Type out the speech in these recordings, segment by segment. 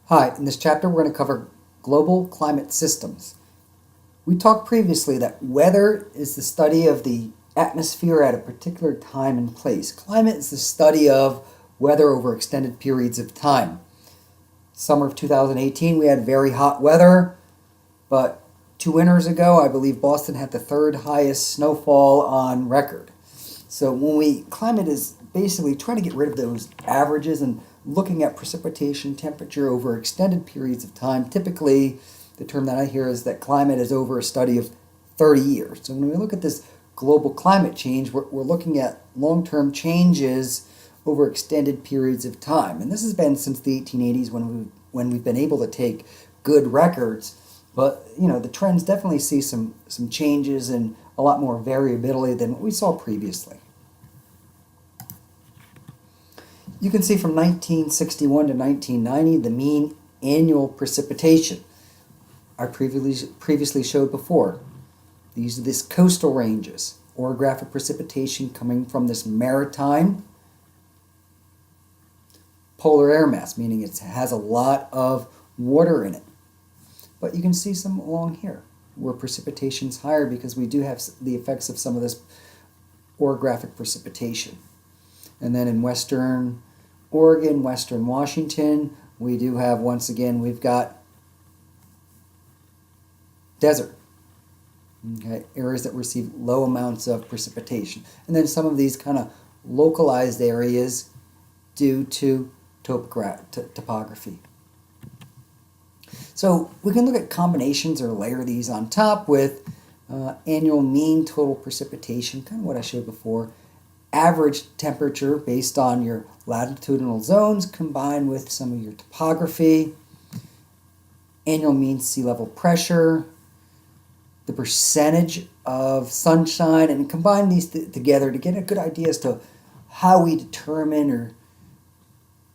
Hi, in this chapter we're going to cover global climate systems. We talked previously that weather is the study of the atmosphere at a particular time and place. Climate is the study of weather over extended periods of time. Summer of 2018 we had very hot weather, but 2 winters ago I believe Boston had the third highest snowfall on record. So climate is basically trying to get rid of those averages and looking at precipitation temperature over extended periods of time. Typically, the term that I hear is that climate is over a study of 30 years. So when we look at this global climate change, we're looking at long-term changes over extended periods of time. And this has been since the 1880s when we've been able to take good records. But the trends definitely see some changes and a lot more variability than what we saw previously. You can see from 1961 to 1990 the mean annual precipitation. I previously showed before. These are these coastal ranges, orographic precipitation coming from this maritime polar air mass, meaning it has a lot of water in it. But you can see some along here where precipitation is higher because we do have the effects of some of this orographic precipitation. And then in western Oregon, western Washington, we do have, once again, we've got desert. Okay, areas that receive low amounts of precipitation. And then some of these kind of localized areas due to topography. So we can look at combinations or layer these on top with annual mean total precipitation, kind of what I showed before, average temperature based on your latitudinal zones combined with some of your topography, annual mean sea level pressure, the percentage of sunshine, and combine these together to get a good idea as to how we determine or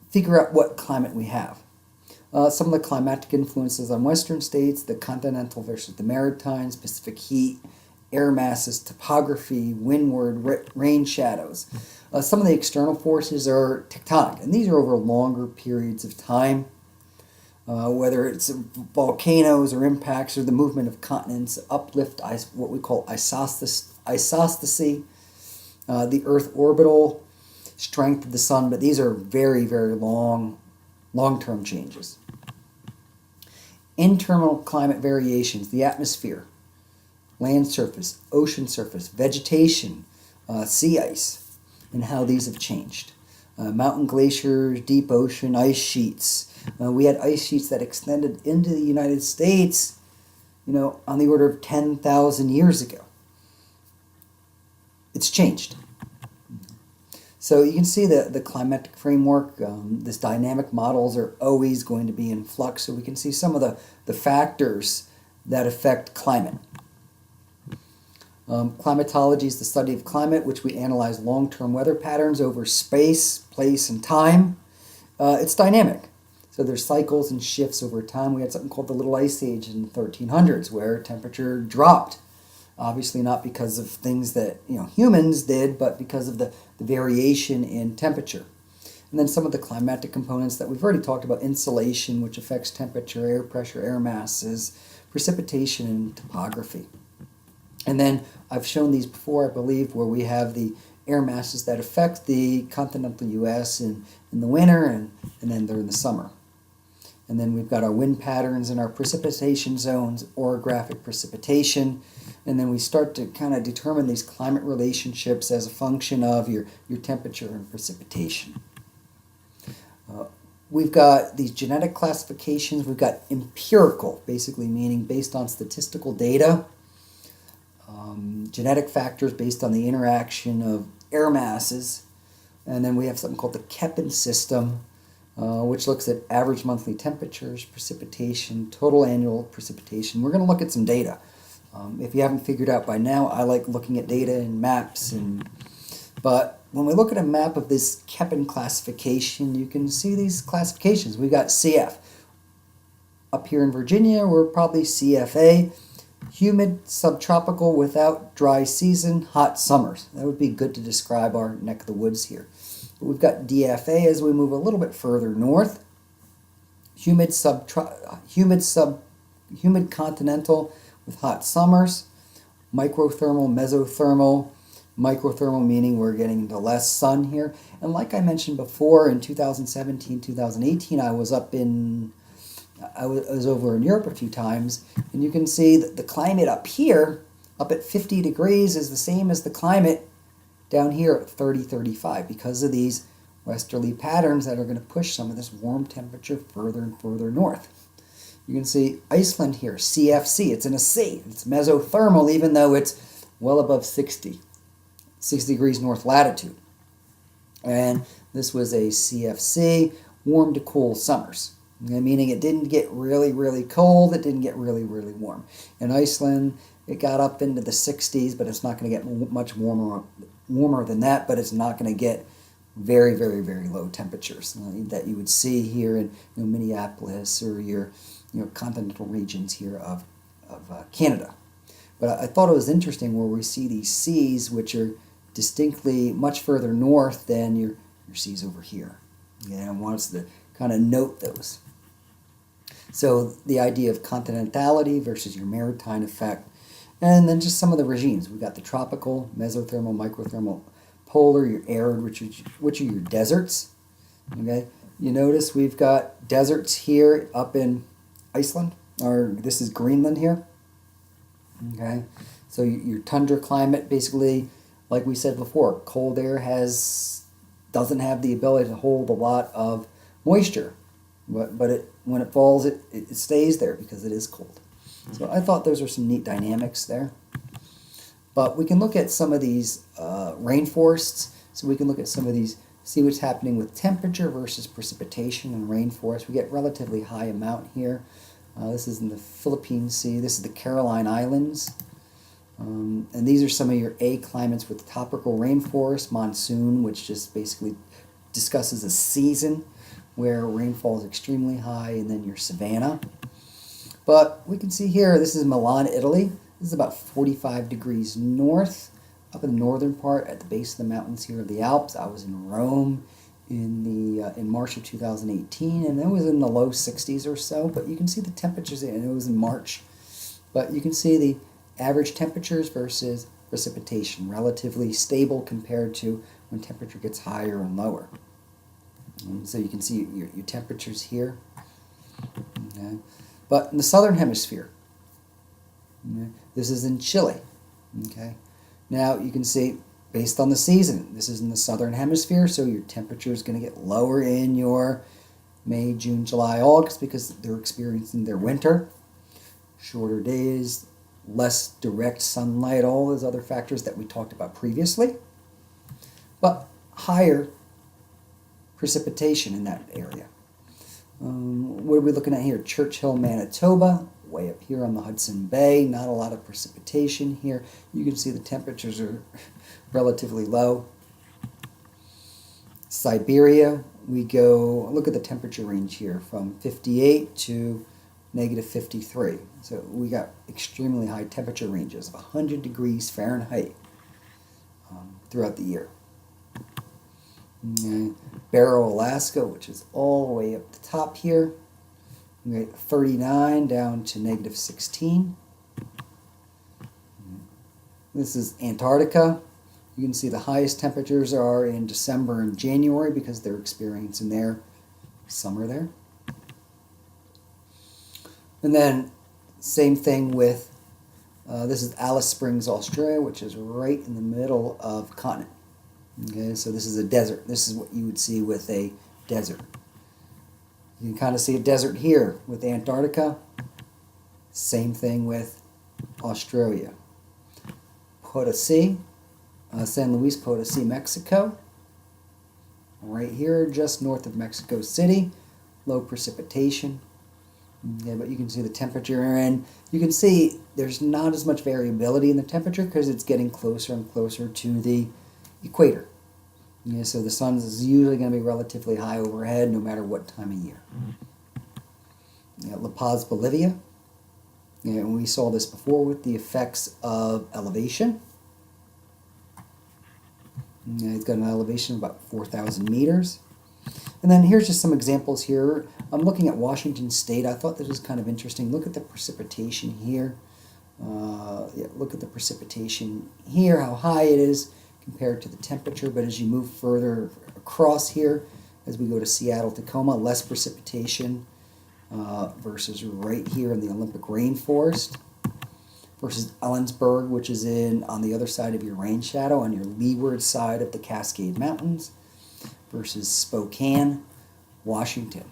figure out what climate we have. Some of the climatic influences on western states, the continental versus the maritime, Pacific heat, air masses, topography, windward, rain shadows. Some of the external forces are tectonic, and these are over longer periods of time. Whether it's volcanoes or impacts or the movement of continents, uplift, what we call isostasy, the Earth orbital strength of the sun, but these are very, very long-term changes. Internal climate variations, the atmosphere, land surface, ocean surface, vegetation, sea ice, and how these have changed. Mountain glaciers, deep ocean, ice sheets. We had ice sheets that extended into the United States, on the order of 10,000 years ago. It's changed. So you can see the climatic framework, this dynamic models are always going to be in flux, so we can see some of the factors that affect climate. Climatology is the study of climate, which we analyze long-term weather patterns over space, place, and time. It's dynamic. So there's cycles and shifts over time. We had something called the Little Ice Age in the 1300s where temperature dropped. Obviously not because of things that humans did, but because of the variation in temperature. And then some of the climatic components that we've already talked about, insolation, which affects temperature, air pressure, air masses, precipitation, and topography. And then I've shown these before, I believe, where we have the air masses that affect the continental U.S. in the winter and then during the summer. And then we've got our wind patterns and our precipitation zones, orographic precipitation. And then we start to kind of determine these climate relationships as a function of your temperature and precipitation. We've got these genetic classifications. We've got empirical, basically meaning based on statistical data. Genetic factors based on the interaction of air masses. And then we have something called the Köppen system, which looks at average monthly temperatures, precipitation, total annual precipitation. We're going to look at some data. If you haven't figured out by now, I like looking at data and maps. But when we look at a map of this Köppen classification, you can see these classifications. We've got CF. Up here in Virginia, we're probably CFA. Humid, subtropical, without dry season, hot summers. That would be good to describe our neck of the woods here. But we've got DFA as we move a little bit further north. humid humid continental with hot summers, microthermal, mesothermal. Microthermal meaning we're getting into less sun here. And like I mentioned before, in 2017, 2018, I was over in Europe a few times, and you can see that the climate up here, up at 50 degrees, is the same as the climate down here at 30, 35, because of these westerly patterns that are going to push some of this warm temperature further and further north. You can see Iceland here, CFC, it's in a C. It's mesothermal even though it's well above 60 degrees north latitude. And this was a CFC, warm to cool summers. Meaning it didn't get really, really cold, it didn't get really, really warm. In Iceland, it got up into the 60s, but it's not going to get much warmer than that, but it's not going to get very, very, very low temperatures that you would see here in Minneapolis or your continental regions here of Canada. But I thought it was interesting where we see these seas, which are distinctly much further north than your seas over here. And I want us to kind of note those. So the idea of continentality versus your maritime effect, and then just some of the regimes. We've got the tropical, mesothermal, microthermal, polar, your arid, which are your deserts. Okay, you notice we've got deserts here up in Iceland, or this is Greenland here. Okay, so your tundra climate, basically, like we said before, cold air doesn't have the ability to hold a lot of moisture, but when it falls, it stays there because it is cold. So I thought those are some neat dynamics there. But we can look at some of these rainforests. So we can look at some of these, see what's happening with temperature versus precipitation in rainforest. We get relatively high amount here. This is in the Philippine Sea. This is the Caroline Islands. And these are some of your A climates with tropical rainforest, monsoon, which just basically discusses a season where rainfall is extremely high, and then your savanna. But we can see here, this is Milan, Italy. This is about 45 degrees north, up in the northern part at the base of the mountains here of the Alps. I was in Rome in March of 2018, and it was in the low 60s or so, but you can see the temperatures, and it was in March. But you can see the average temperatures versus precipitation, relatively stable compared to when temperature gets higher and lower. So you can see your temperatures here. Okay. But in the southern hemisphere, this is in Chile. Okay. Now you can see, based on the season, this is in the southern hemisphere, so your temperature is going to get lower in your May, June, July, August because they're experiencing their winter. Shorter days, less direct sunlight, all those other factors that we talked about previously. But higher precipitation in that area. What are we looking at here? Churchill, Manitoba, way up here on the Hudson Bay. Not a lot of precipitation here. You can see the temperatures are relatively low. Siberia, we go, look at the temperature range here, from 58 to negative 53. So we got extremely high temperature ranges of 100 degrees Fahrenheit throughout the year. Barrow, Alaska, which is all the way up the top here. We get 39 down to negative 16. This is Antarctica. You can see the highest temperatures are in December and January because they're experiencing their summer there. And then same thing with, this is Alice Springs, Australia, which is right in the middle of the continent. Okay, so this is a desert. This is what you would see with a desert. You can kind of see a desert here with Antarctica. Same thing with Australia. Potosí, San Luis Potosí, Mexico. Right here, just north of Mexico City. Low precipitation. Okay, but you can see the temperature, and you can see there's not as much variability in the temperature because it's getting closer and closer to the equator. Yeah, so the sun is usually going to be relatively high overhead no matter what time of year. La Paz, Bolivia. And we saw this before with the effects of elevation. It's got an elevation of about 4,000 meters. And then here's just some examples here. I'm looking at Washington State. I thought this was kind of interesting. Look at the precipitation here. Yeah, look at the precipitation here, how high it is compared to the temperature. But as you move further across here, as we go to Seattle, Tacoma, less precipitation versus right here in the Olympic rainforest, versus Ellensburg, which is on the other side of your rain shadow, on your leeward side of the Cascade Mountains, versus Spokane, Washington.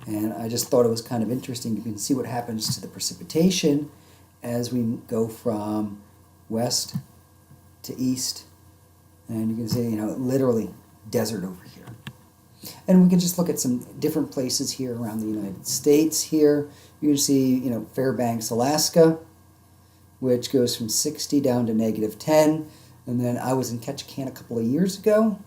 And I just thought it was kind of interesting. You can see what happens to the precipitation as we go from west to east. And you can see, literally desert over here. And we can just look at some different places here around the United States here. You can see, Fairbanks, Alaska, which goes from 60 down to -10. And then I was in Ketchikan a couple of years ago,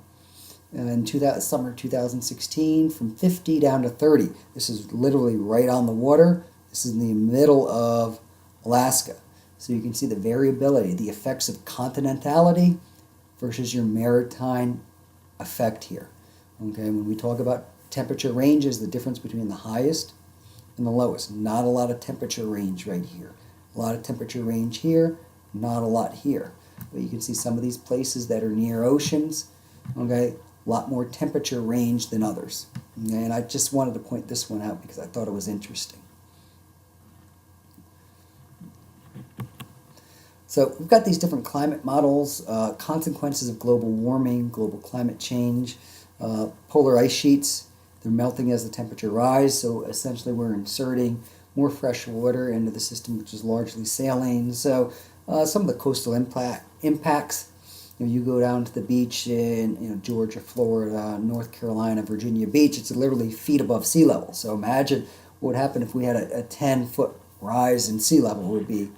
in summer 2016, from 50 down to 30. This is literally right on the water. This is in the middle of Alaska. So you can see the variability, the effects of continentality versus your maritime effect here. Okay, when we talk about temperature ranges, the difference between the highest and the lowest. Not a lot of temperature range right here. A lot of temperature range here, not a lot here. But you can see some of these places that are near oceans, okay, a lot more temperature range than others. Okay, and I just wanted to point this one out because I thought it was interesting. So we've got these different climate models, consequences of global warming, global climate change, polar ice sheets. They're melting as the temperature rises, so essentially we're inserting more fresh water into the system, which is largely saline. So some of the coastal impacts, you go down to the beach in Georgia, Florida, North Carolina, Virginia Beach, it's literally feet above sea level. So imagine what would happen if we had a 10-foot rise in sea level. It would be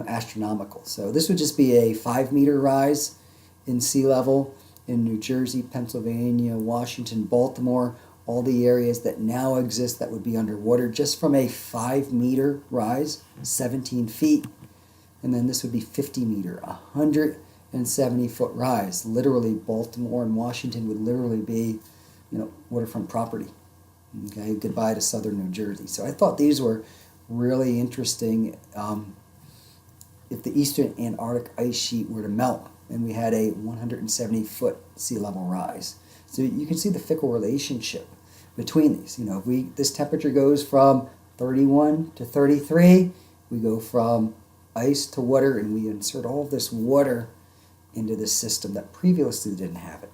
astronomical. So this would just be a 5-meter rise in sea level in New Jersey, Pennsylvania, Washington, Baltimore, all the areas that now exist that would be underwater just from a 5-meter rise, 17 feet. And then this would be 50-meter, 170-foot rise. Literally, Baltimore and Washington would literally be, waterfront property. Okay, goodbye to southern New Jersey. So I thought these were really interesting. If the eastern Antarctic ice sheet were to melt and we had a 170-foot sea level rise. So you can see the fickle relationship between these. If this temperature goes from 31 to 33, we go from ice to water, and we insert all of this water into this system that previously didn't have it.